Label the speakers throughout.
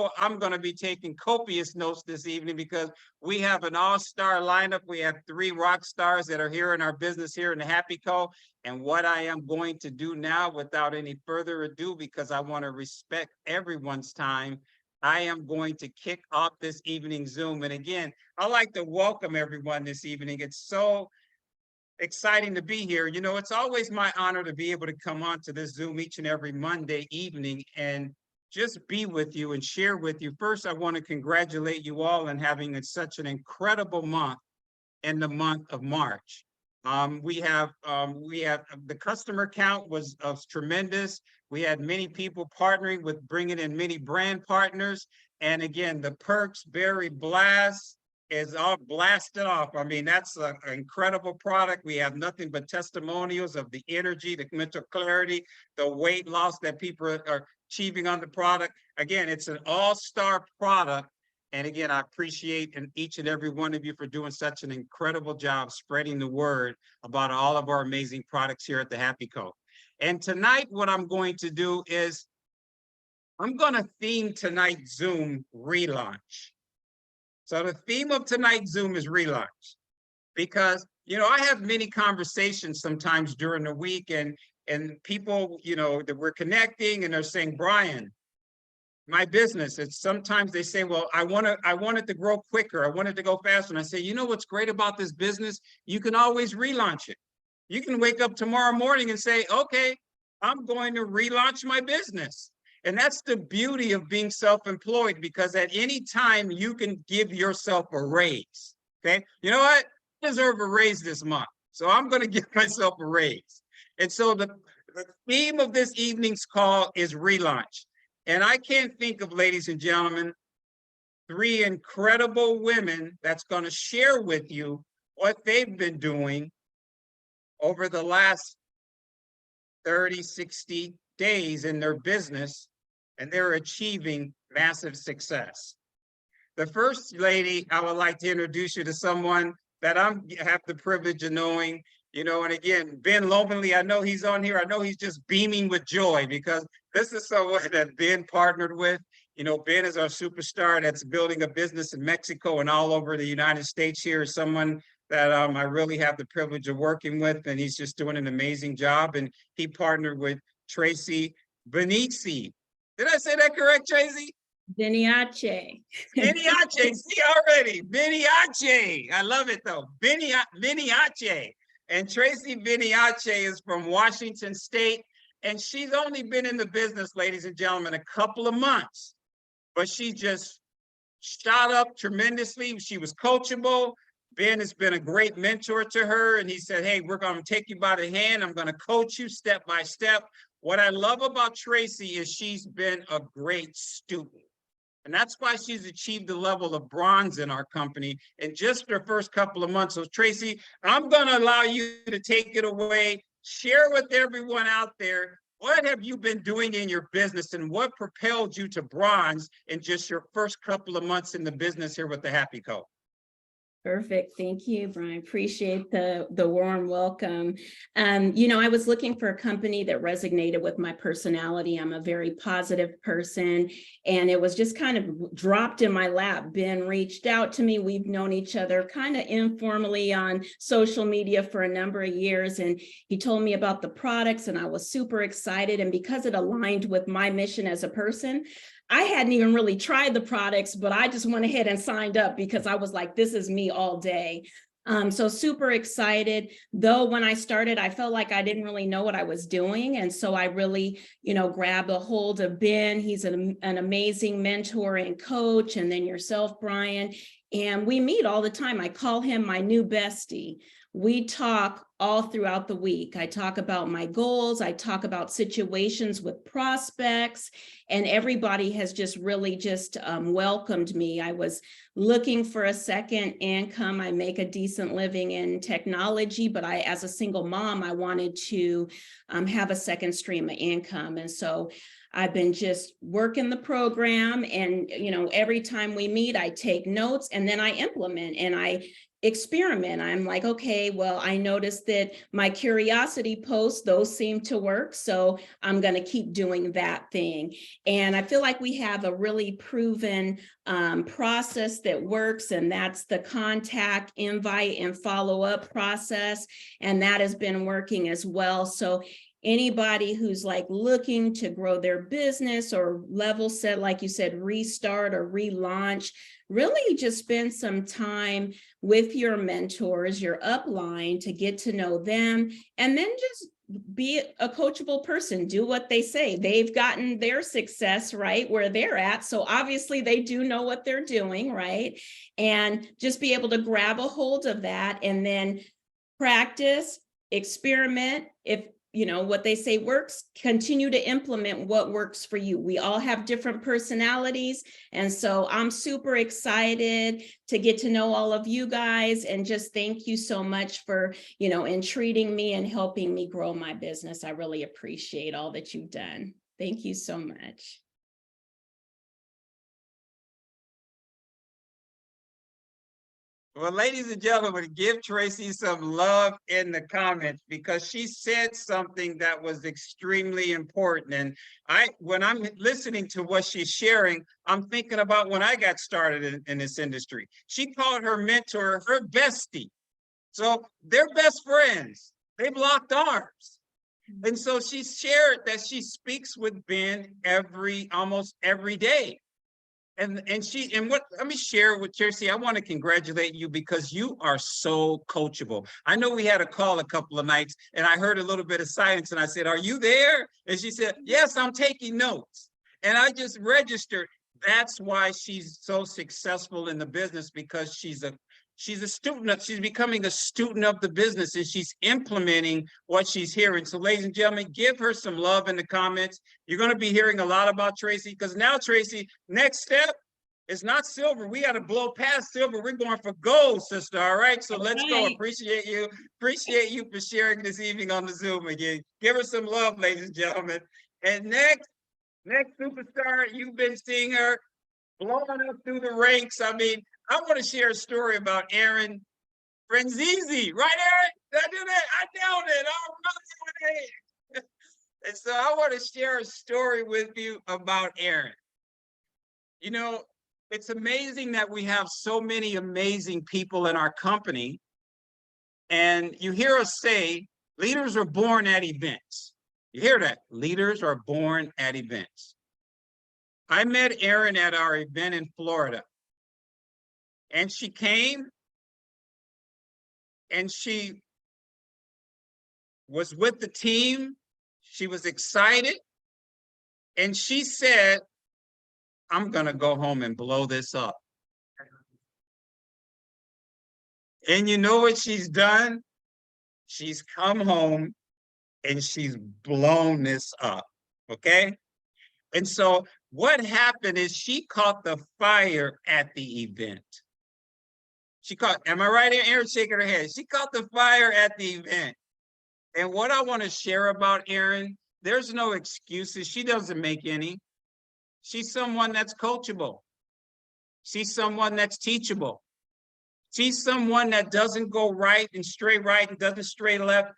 Speaker 1: know I'm going to be taking copious notes this evening because we have an all-star lineup. We have 3 rock stars that are here in our business here in the Happy Co. And what I am going to do now, without any further ado, because I want to respect everyone's time, I am going to kick off this evening Zoom. And again, I'd like to welcome everyone this evening. It's so exciting to be here. You know, it's always my honor to be able to come on to this Zoom each and every Monday evening and just be with you and share with you. First, I want to congratulate you all on having such an incredible month in the month of March. We have the customer count was tremendous. We had many people partnering with bringing in many brand partners. And again, the Perks Berry Blast is all blasted off. I mean, that's an incredible product. We have nothing but testimonials of the energy, the mental clarity, the weight loss that people are achieving on the product. Again, it's an all-star product. And again, I appreciate each and every one of you for doing such an incredible job spreading the word about all of our amazing products here at the Happy Co. And tonight, what I'm going to do is I'm going to theme tonight's Zoom relaunch. So the theme of tonight's Zoom is relaunch, because, you know, I have many conversations sometimes during the week and people, you know, that we're connecting and they're saying, Brian, my business, it's sometimes they say, well, I want it to grow quicker. I want it to go faster. And I say, you know, what's great about this business? You can always relaunch it. You can wake up tomorrow morning and say, okay, I'm going to relaunch my business. And that's the beauty of being self-employed, because at any time you can give yourself a raise. Okay. You know what? I deserve a raise this month. So I'm going to give myself a raise. And so the theme of this evening's call is relaunch. And I can't think of, ladies and gentlemen, 3 incredible women that's going to share with you what they've been doing over the last 30, 60 days in their business, and they're achieving massive success. The first lady, I would like to introduce you to someone that I have the privilege of knowing, you know, and again, Ben Lomanley, I know he's on here. I know he's just beaming with joy because this is someone that Ben partnered with. You know, Ben is our superstar that's building a business in Mexico and all over the United States. Here is someone that I really have the privilege of working with, and he's just doing an amazing job. And he partnered with Tracy Benici. Did I say that correct, Tracy?
Speaker 2: Beniache.
Speaker 1: Beniache, see already, Beniache. I love it though, Beniache. And Tracy Beniache is from Washington State, and she's only been in the business, ladies and gentlemen, a couple of months, but she just shot up tremendously. She was coachable. Ben has been a great mentor to her, and he said, hey, we're going to take you by the hand. I'm going to coach you step by step. What I love about Tracy is she's been a great student. And that's why she's achieved the level of bronze in our company in just her first couple of months. So Tracy, I'm going to allow you to take it away. Share with everyone out there, what have you been doing in your business and what propelled you to bronze in just your first couple of months in the business here with the Happy Co?
Speaker 2: Perfect. Thank you, Brian. Appreciate the warm welcome. You know, I was looking for a company that resonated with my personality. I'm a very positive person, and it was just kind of dropped in my lap. Ben reached out to me. We've known each other kind of informally on social media for a number of years, and he told me about the products, and I was super excited. And because it aligned with my mission as a person, I hadn't even really tried the products, but I just went ahead and signed up because I was like, this is me all day. So super excited. Though when I started, I felt like I didn't really know what I was doing. And so I really, you know, grabbed a hold of Ben. He's an amazing mentor and coach. And then yourself, Brian. And we meet all the time. I call him my new bestie. We talk all throughout the week. I talk about my goals. I talk about situations with prospects, and everybody has just really just welcomed me. I was looking for a second income. I make a decent living in technology, but as a single mom, I wanted to have a second stream of income. And so I've been just working the program, and, every time we meet, I take notes and then I implement and I experiment. I'm like, okay, well, I noticed that my curiosity posts, those seem to work. So I'm going to keep doing that thing. And I feel like we have a really proven process that works, and that's the contact, invite, and follow-up process. And that has been working as well. So anybody who's like looking to grow their business or level set, like you said, restart or relaunch, really just spend some time with your mentors, your upline, to get to know them, and then just be a coachable person. Do what they say. They've gotten their success right where they're at, so obviously they do know what they're doing, right? And just be able to grab a hold of that and then practice, experiment. If what they say works, continue to implement what works for you. We all have different personalities. And so I'm super excited to get to know all of you guys, and just thank you so much for, entreating me and helping me grow my business. I really appreciate all that you've done. Thank you so much.
Speaker 1: Well, ladies and gentlemen, give Tracy some love in the comments, because she said something that was extremely important. And when I'm listening to what she's sharing, I'm thinking about when I got started in this industry. She called her mentor her bestie. So they're best friends. They've locked arms. And so she shared that she speaks with Ben almost every day. And let me share with Tracy. I want to congratulate you, because you are so coachable. I know we had a call a couple of nights and I heard a little bit of silence, and I said, "Are you there?" And she said, "Yes, I'm taking notes." And I just registered. That's why she's so successful in the business, because she's a student. She's becoming a student of the business, and she's implementing what she's hearing. So ladies and gentlemen, give her some love in the comments. You're going to be hearing a lot about Tracy, because now, Tracy, next step is not silver. We got to blow past silver. We're going for gold, sister. All right. So let's go. Appreciate you. Appreciate you for sharing this evening on the Zoom again. Give her some love, ladies and gentlemen. And next superstar, you've been seeing her blowing up through the ranks. I mean, I want to share a story about Erin Franzese. Right, Erin? Did I do that? I nailed it. All right. And so I want to share a story with you about Erin. It's amazing that we have so many amazing people in our company. And you hear us say, leaders are born at events. You hear that? Leaders are born at events. I met Erin at our event in Florida. And she came and she was with the team. She was excited. And she said, "I'm going to go home and blow this up." And you know what she's done? She's come home and she's blown this up. Okay. And so what happened is she caught the fire at the event. Am I right, Erin? Shaking her head. She caught the fire at the event. And what I want to share about Erin, there's no excuses. She doesn't make any. She's someone that's coachable. She's someone that's teachable. She's someone that doesn't go right and doesn't straight left.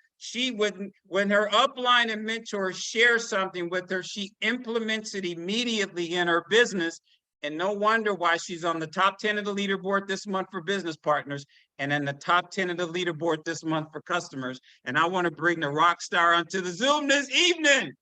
Speaker 1: When her upline and mentors share something with her, she implements it immediately in her business. And no wonder why she's on the top 10 of the leaderboard this month for business partners, and in the top 10 of the leaderboard this month for customers. And I want to bring the rock star onto the Zoom this evening.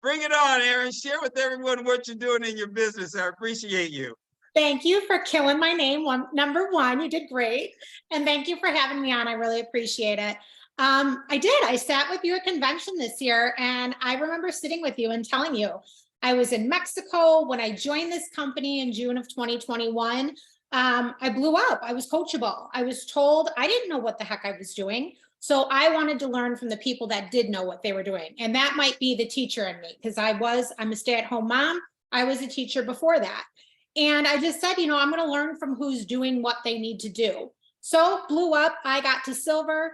Speaker 1: Bring it on, Erin. Share with everyone what you're doing in your business. I appreciate you.
Speaker 3: Thank you for killing my name. Number one, you did great. And thank you for having me on. I really appreciate it. I did. I sat with you at convention this year, and I remember sitting with you and telling you, I was in Mexico when I joined this company in June of 2021. I blew up. I was coachable. I was told I didn't know what the heck I was doing. So I wanted to learn from the people that did know what they were doing. And that might be the teacher in me, because I'm a stay-at-home mom. I was a teacher before that. And I just said, I'm going to learn from who's doing what they need to do. So blew up. I got to silver,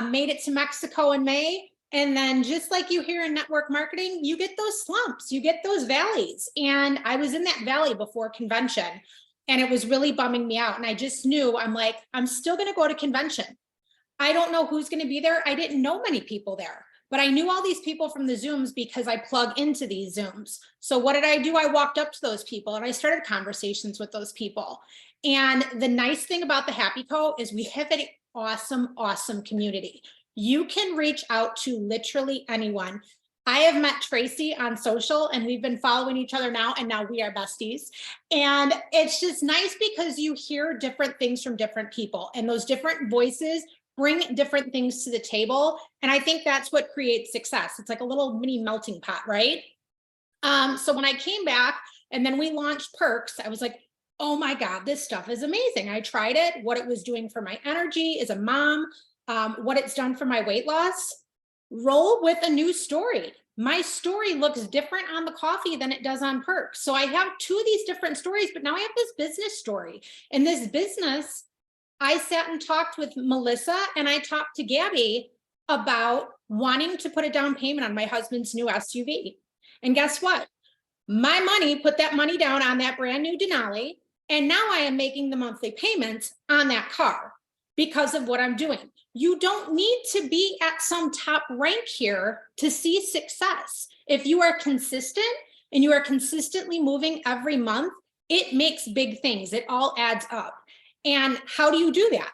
Speaker 3: made it to Mexico in May. And then just like you hear in network marketing, you get those slumps, you get those valleys. And I was in that valley before convention and it was really bumming me out. And I just knew, I'm like, I'm still going to go to convention. I don't know who's going to be there. I didn't know many people there, but I knew all these people from the Zooms because I plug into these Zooms. So what did I do? I walked up to those people and I started conversations with those people. And the nice thing about the Happy Co is we have an awesome, awesome community. You can reach out to literally anyone. I have met Tracy on social and we've been following each other now, and now we are besties. And it's just nice because you hear different things from different people, and those different voices bring different things to the table. And I think that's what creates success. It's like a little mini melting pot, right? So when I came back and then we launched Perks, I was like, oh my God, this stuff is amazing. I tried it, what it was doing for my energy as a mom, what it's done for my weight loss. Roll with a new story. My story looks different on the coffee than it does on Perks. So I have two of these different stories, but now I have this business story. And this business, I sat and talked with Melissa and I talked to Gabby about wanting to put a down payment on my husband's new SUV. And guess what? My money put that money down on that brand new Denali. And now I am making the monthly payments on that car because of what I'm doing. You don't need to be at some top rank here to see success. If you are consistent and you are consistently moving every month, it makes big things. It all adds up. And how do you do that?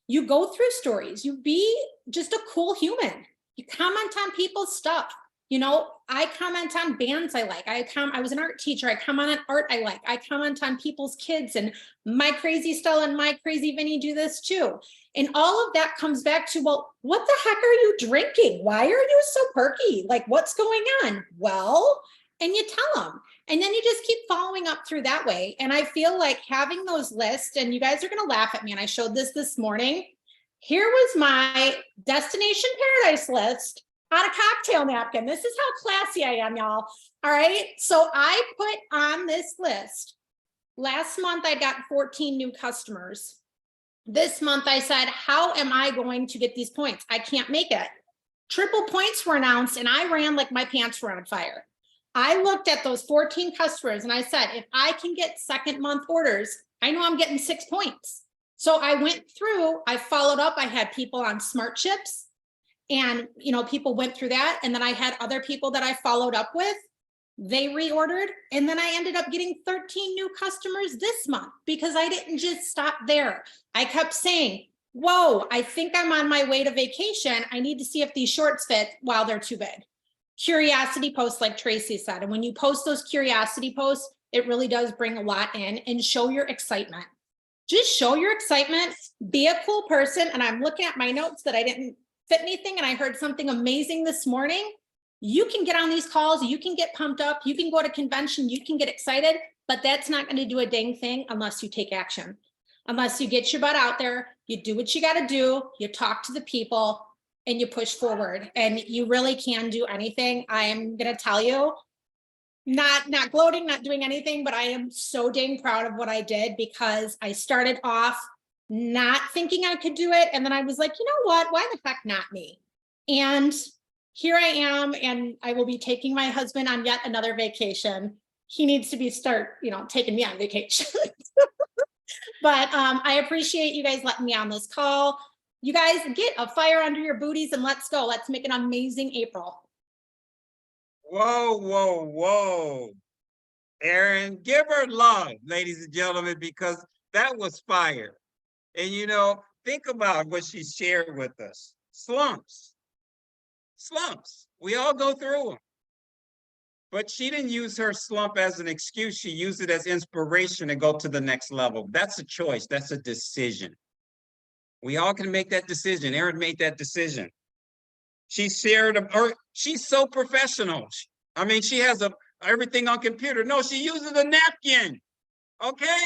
Speaker 3: You go through stories. You be just a cool human. You comment on people's stuff. You know, I comment on bands I like. I was an art teacher. I comment on art I like. I comment on people's kids, and my crazy Stella and my crazy Vinny do this too. And all of that comes back to, well, what the heck are you drinking? Why are you so perky? Like, what's going on? Well, and you tell them. And then you just keep following up through that way. And I feel like having those lists, and you guys are going to laugh at me, and I showed this morning. Here was my Destination Paradise list on a cocktail napkin. This is how classy I am, y'all. All right. So I put on this list. Last month, I got 14 new customers. This month, I said, how am I going to get these points? I can't make it. Triple points were announced, and I ran like my pants were on fire. I looked at those 14 customers and I said, if I can get second month orders, I know I'm getting 6 points. So I went through, I followed up. I had people on Smart Chips, and people went through that. And then I had other people that I followed up with. They reordered. And then I ended up getting 13 new customers this month because I didn't just stop there. I kept saying, whoa, I think I'm on my way to vacation. I need to see if these shorts fit while they're too big. Curiosity posts, like Tracy said. And when you post those curiosity posts, it really does bring a lot in, and show your excitement. Just show your excitement, be a cool person. And I'm looking at my notes that I didn't fit anything, and I heard something amazing this morning. You can get on these calls, you can get pumped up, you can go to convention, you can get excited, but that's not going to do a dang thing unless you take action. Unless you get your butt out there, you do what you got to do, you talk to the people, and you push forward. And you really can do anything. I am going to tell you, not gloating, not doing anything, but I am so dang proud of what I did, because I started off not thinking I could do it. And then I was like, you know what? Why the heck not me? And here I am, and I will be taking my husband on yet another vacation. He needs to start taking me on vacation. But I appreciate you guys letting me on this call. You guys get a fire under your booties and let's go. Let's make an amazing April.
Speaker 1: Whoa, whoa, whoa. Erin, give her love, ladies and gentlemen, because that was fire. And think about what she shared with us. Slumps. We all go through them. But she didn't use her slump as an excuse. She used it as inspiration to go to the next level. That's a choice. That's a decision. We all can make that decision. Erin made that decision. She shared, she's so professional. I mean, she has everything on computer. No, she uses a napkin. Okay?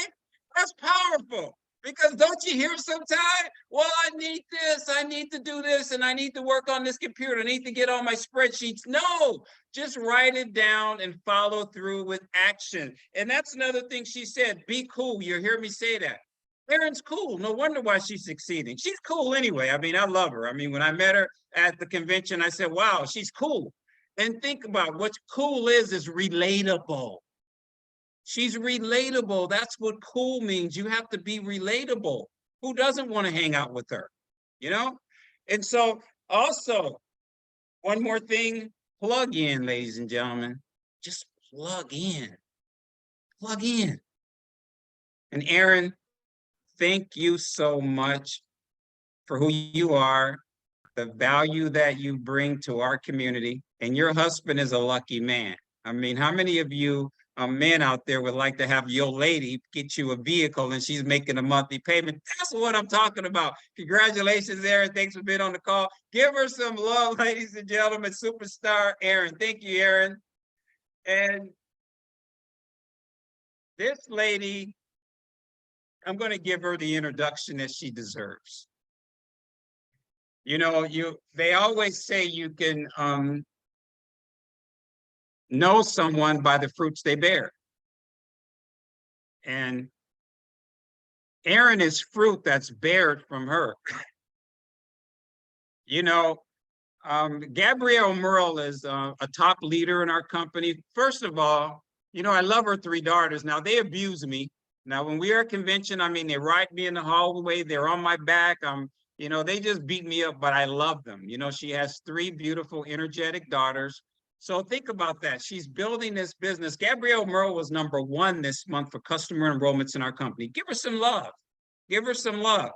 Speaker 1: That's powerful. Because don't you hear sometimes, well, I need this, I need to do this, and I need to work on this computer, I need to get on my spreadsheets. No, just write it down and follow through with action. And that's another thing she said, be cool. You hear me say that. Erin's cool. No wonder why she's succeeding. She's cool anyway. I mean, I love her. I mean, when I met her at the convention, I said, wow, she's cool. And think about what's cool is relatable. She's relatable. That's what cool means. You have to be relatable. Who doesn't want to hang out with her? You know? And so also, one more thing, plug in, ladies and gentlemen. Just plug in. Plug in. And Erin, thank you so much for who you are, the value that you bring to our community. And your husband is a lucky man. I mean, how many of you men out there would like to have your lady get you a vehicle and she's making a monthly payment? That's what I'm talking about. Congratulations, Erin. Thanks for being on the call. Give her some love, ladies and gentlemen. Superstar Erin. Thank you, Erin. And this lady, I'm going to give her the introduction that she deserves. You know, they always say you can know someone by the fruits they bear. And Erin is fruit that's bared from her. You know, Gabrielle Merle is a top leader in our company. First of all, you know, I love her 3 daughters. Now, they abuse me. Now, when we are at convention, I mean, they ride me in the hallway. They're on my back. You know, they just beat me up, but I love them. You know, she has 3 beautiful, energetic daughters. So think about that. She's building this business. Gabrielle Merle was #1 this month for customer enrollments in our company. Give her some love. Give her some love.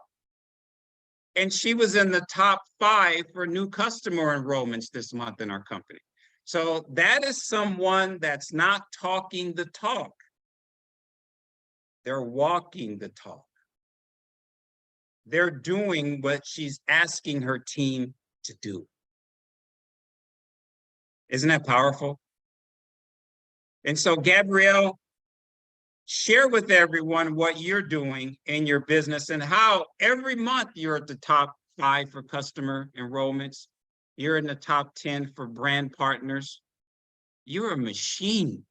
Speaker 1: And she was in the top 5 for new customer enrollments this month in our company. So that is someone that's not talking the talk. They're walking the talk. They're doing what she's asking her team to do. Isn't that powerful? And so, Gabrielle, share with everyone what you're doing in your business and how every month you're at the top 5 for customer enrollments. You're in the top 10 for brand partners. You're a machine.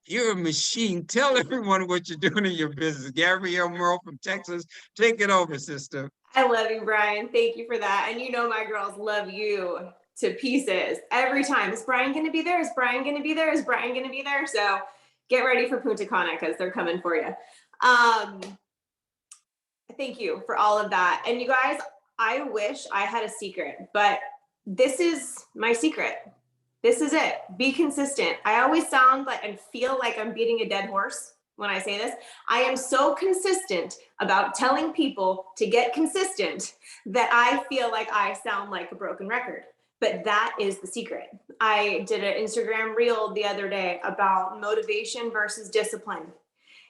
Speaker 1: You're a machine. Tell everyone what you're doing in your business. Gabrielle Merle from Texas, take it over, sister.
Speaker 4: I love you, Brian. Thank you for that. And you know my girls love you to pieces every time. Is Brian going to be there? Is Brian going to be there? Is Brian going to be there? So get ready for Punta Cana because they're coming for you. Thank you for all of that. And you guys, I wish I had a secret, but this is my secret. This is it. Be consistent. I always sound like and feel like I'm beating a dead horse when I say this. I am so consistent about telling people to get consistent that I feel like I sound like a broken record. But that is the secret. I did an Instagram reel the other day about motivation versus discipline.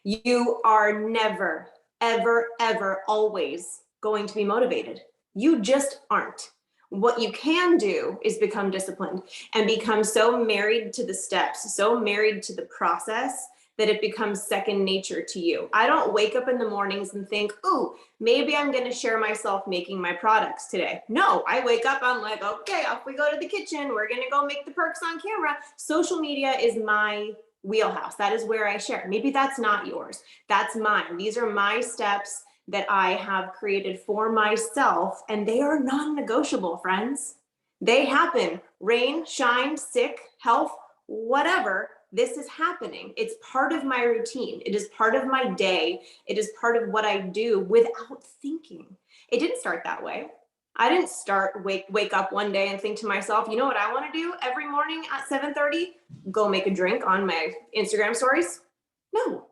Speaker 4: You are never, ever, ever, always going to be motivated. You just aren't. What you can do is become disciplined and become so married to the steps, so married to the process that it becomes second nature to you. I don't wake up in the mornings and think, ooh, maybe I'm going to share myself making my products today. No, I wake up, I'm like, okay, off we go to the kitchen. We're going to go make the perks on camera. Social media is my wheelhouse. That is where I share. Maybe that's not yours. That's mine. These are my steps that I have created for myself, and they are non-negotiable, friends. They happen, rain, shine, sick, health, whatever. This is happening. It's part of my routine. It is part of my day. It is part of what I do without thinking. It didn't start that way. I didn't wake up one day and think to myself, you know what I want to do every morning at 7:30? Go make a drink on my Instagram stories? No.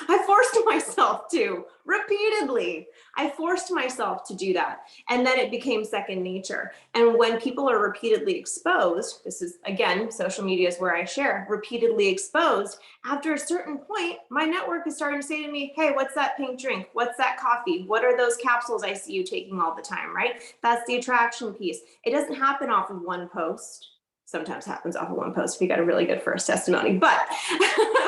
Speaker 4: I forced myself to repeatedly. I forced myself to do that. And then it became second nature. And when people are repeatedly exposed, this is, again, social media is where I share, repeatedly exposed, after a certain point, my network is starting to say to me, hey, what's that pink drink? What's that coffee? What are those capsules I see you taking all the time, right? That's the attraction piece. It doesn't happen off of one post. Sometimes happens off of one post if you got a really good first testimony. But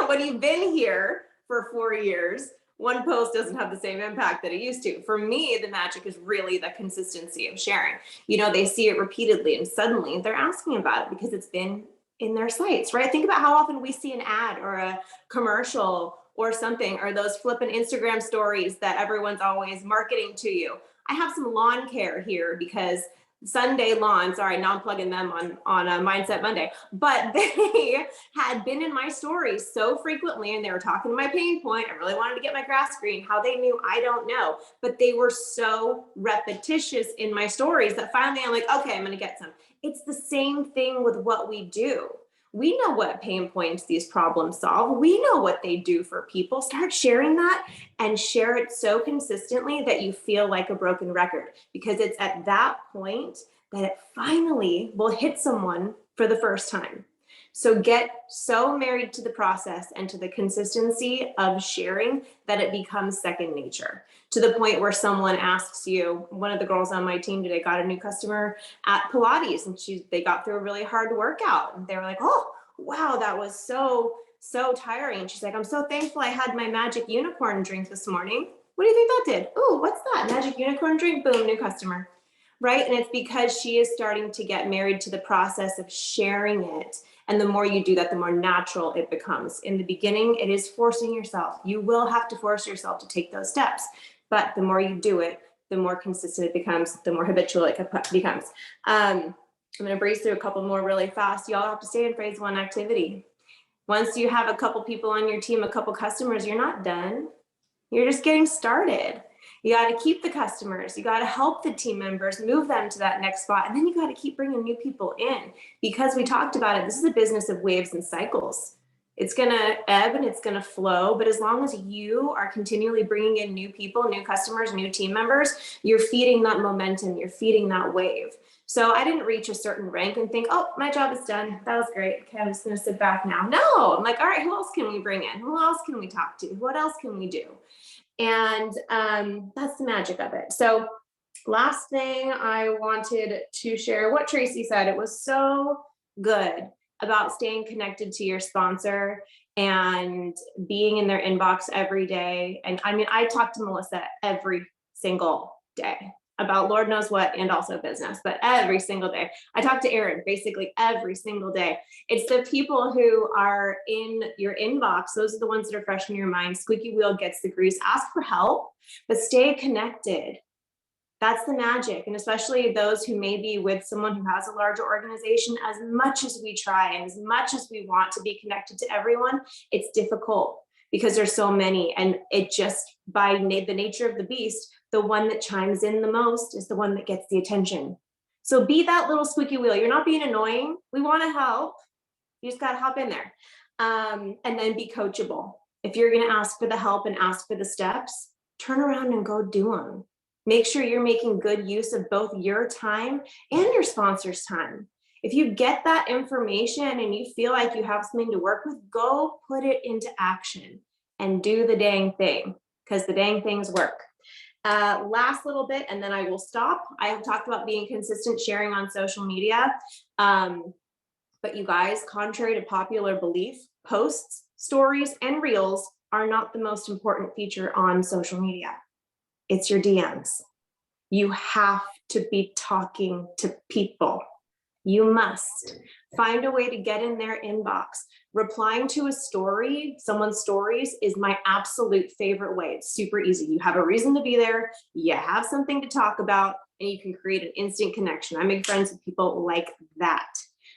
Speaker 4: when you've been here for 4 years, one post doesn't have the same impact that it used to. For me, the magic is really the consistency of sharing. You know, they see it repeatedly and suddenly they're asking about it because it's been in their sites, right? Think about how often we see an ad or a commercial or something, or those flippin' Instagram stories that everyone's always marketing to you. I have some lawn care here because Sunday Lawn, sorry, now I'm plugging them on a Mindset Monday, but they had been in my stories so frequently and they were talking to my pain point. I really wanted to get my grass green. How they knew, I don't know, but they were so repetitious in my stories that finally I'm like, okay, I'm going to get some. It's the same thing with what we do. We know what pain points these problems solve. We know what they do for people. Start sharing that and share it so consistently that you feel like a broken record, because it's at that point that it finally will hit someone for the first time. So get so married to the process and to the consistency of sharing that it becomes second nature, to the point where someone asks you, one of the girls on my team today got a new customer at Pilates and they got through a really hard workout and they were like, oh, wow, that was so tiring. And she's like, I'm so thankful I had my magic unicorn drink this morning. What do you think that did? Oh, what's that? Magic unicorn drink? Boom, new customer. Right? And it's because she is starting to get married to the process of sharing it. And the more you do that, the more natural it becomes. In the beginning, it is forcing yourself. You will have to force yourself to take those steps. But the more you do it, the more consistent it becomes, the more habitual it becomes. I'm going to breeze through a couple more really fast. Y'all have to stay in phase one activity. Once you have a couple people on your team, a couple customers, you're not done. You're just getting started. You got to keep the customers. You got to help the team members, move them to that next spot. And then you got to keep bringing new people in, because we talked about it. This is a business of waves and cycles. It's going to ebb and it's going to flow. But as long as you are continually bringing in new people, new customers, new team members, you're feeding that momentum. You're feeding that wave. So I didn't reach a certain rank and think, oh, my job is done. That was great. Okay, I'm just going to sit back now. No, I'm like, all right, who else can we bring in? Who else can we talk to? What else can we do? And that's the magic of it. So last thing I wanted to share, what Tracy said, it was so good about staying connected to your sponsor and being in their inbox every day. And I mean, I talk to Melissa every single day about Lord knows what, and also business, but every single day. I talk to Erin basically every single day. It's the people who are in your inbox. Those are the ones that are fresh in your mind. Squeaky wheel gets the grease. Ask for help, but stay connected. That's the magic. And especially those who may be with someone who has a larger organization, as much as we try and as much as we want to be connected to everyone, it's difficult because there's so many. And it just, by the nature of the beast, the one that chimes in the most is the one that gets the attention. So be that little squeaky wheel. You're not being annoying. We want to help. You just got to hop in there. And then be coachable. If you're going to ask for the help and ask for the steps, turn around and go do them. Make sure you're making good use of both your time and your sponsor's time. If you get that information and you feel like you have something to work with, go put it into action and do the dang thing, because the dang things work. Last little bit, and then I will stop. I have talked about being consistent sharing on social media. But you guys, contrary to popular belief, posts, stories, and reels are not the most important feature on social media. It's your DMs. You have to be talking to people. You must find a way to get in their inbox. Replying to a story, someone's stories, is my absolute favorite way. It's super easy. You have a reason to be there. You have something to talk about, and you can create an instant connection. I make friends with people like that.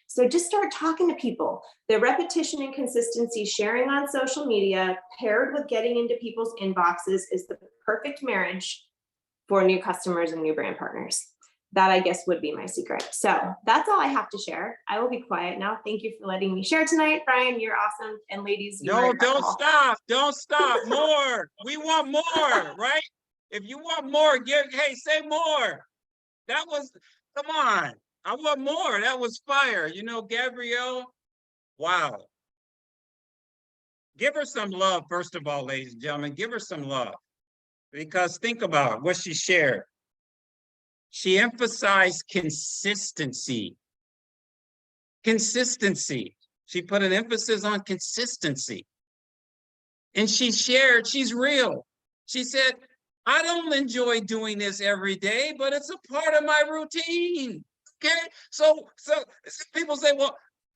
Speaker 4: So just start talking to people. The repetition and consistency, sharing on social media, paired with getting into people's inboxes, is the perfect marriage for new customers and new brand partners. That, I guess, would be my secret. So that's all I have to share. I will be quiet now. Thank you for letting me share tonight. Brian, you're awesome. And ladies,
Speaker 1: No, don't stop. Don't stop. More. We want more, right? If you want more, say more. That was, come on. I want more. That was fire. You know, Gabrielle, wow. Give her some love, first of all, ladies and gentlemen. Give her some love. Because think about what she shared. She emphasized consistency. Consistency. She put an emphasis on consistency. And she shared, she's real. She said, I don't enjoy doing this every day, but it's a part of my routine. Okay, so people say, well,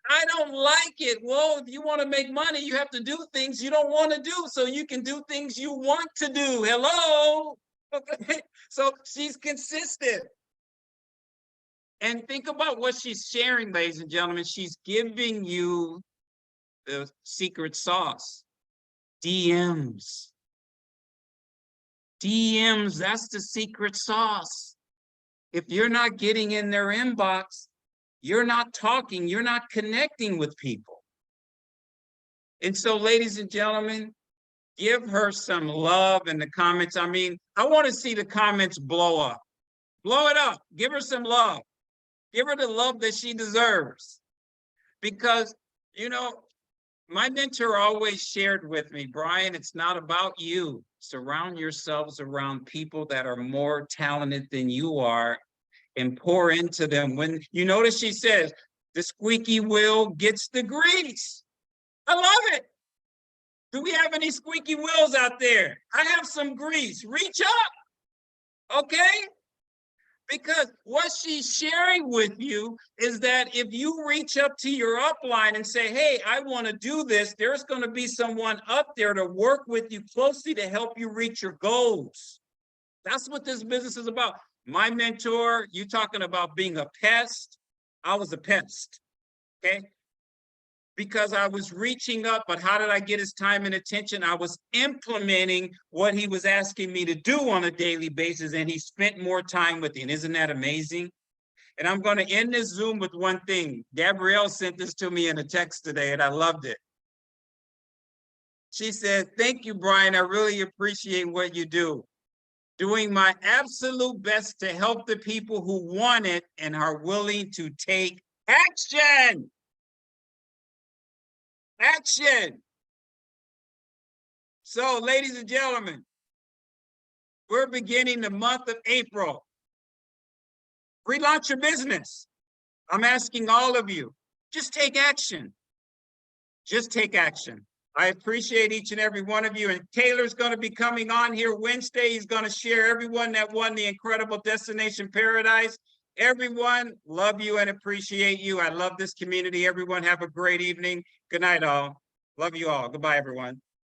Speaker 1: I don't like it. Well, if you want to make money, you have to do things you don't want to do so you can do things you want to do. Hello. Okay. So she's consistent. And think about what she's sharing, ladies and gentlemen. She's giving you the secret sauce. DMs. DMs, that's the secret sauce. If you're not getting in their inbox, you're not talking, you're not connecting with people. And so, ladies and gentlemen, give her some love in the comments. I mean, I want to see the comments blow up. Blow it up. Give her some love. Give her the love that she deserves. Because, you know, my mentor always shared with me, Brian, it's not about you. Surround yourselves around people that are more talented than you are and pour into them. When you notice she says, the squeaky wheel gets the grease. I love it. Do we have any squeaky wheels out there? I have some grease. Reach up. Okay? Because what she's sharing with you is that if you reach up to your upline and say, hey, I want to do this, there's going to be someone up there to work with you closely to help you reach your goals. That's what this business is about. My mentor, you talking about being a pest? I was a pest, okay? Because I was reaching up, but how did I get his time and attention? I was implementing what he was asking me to do on a daily basis, and he spent more time with me. And isn't that amazing? And I'm going to end this Zoom with one thing. Gabrielle sent this to me in a text today, and I loved it. She said, thank you, Brian. I really appreciate what you do. Doing my absolute best to help the people who want it and are willing to take action. Action. So, ladies and gentlemen, we're beginning the month of April. Relaunch your business. I'm asking all of you, just take action. Just take action. I appreciate each and every one of you. And Taylor's going to be coming on here Wednesday. He's going to share everyone that won the Incredible Destination Paradise. Everyone, love you and appreciate you. I love this community. Everyone have a great evening. Good night, all. Love you all. Goodbye, everyone.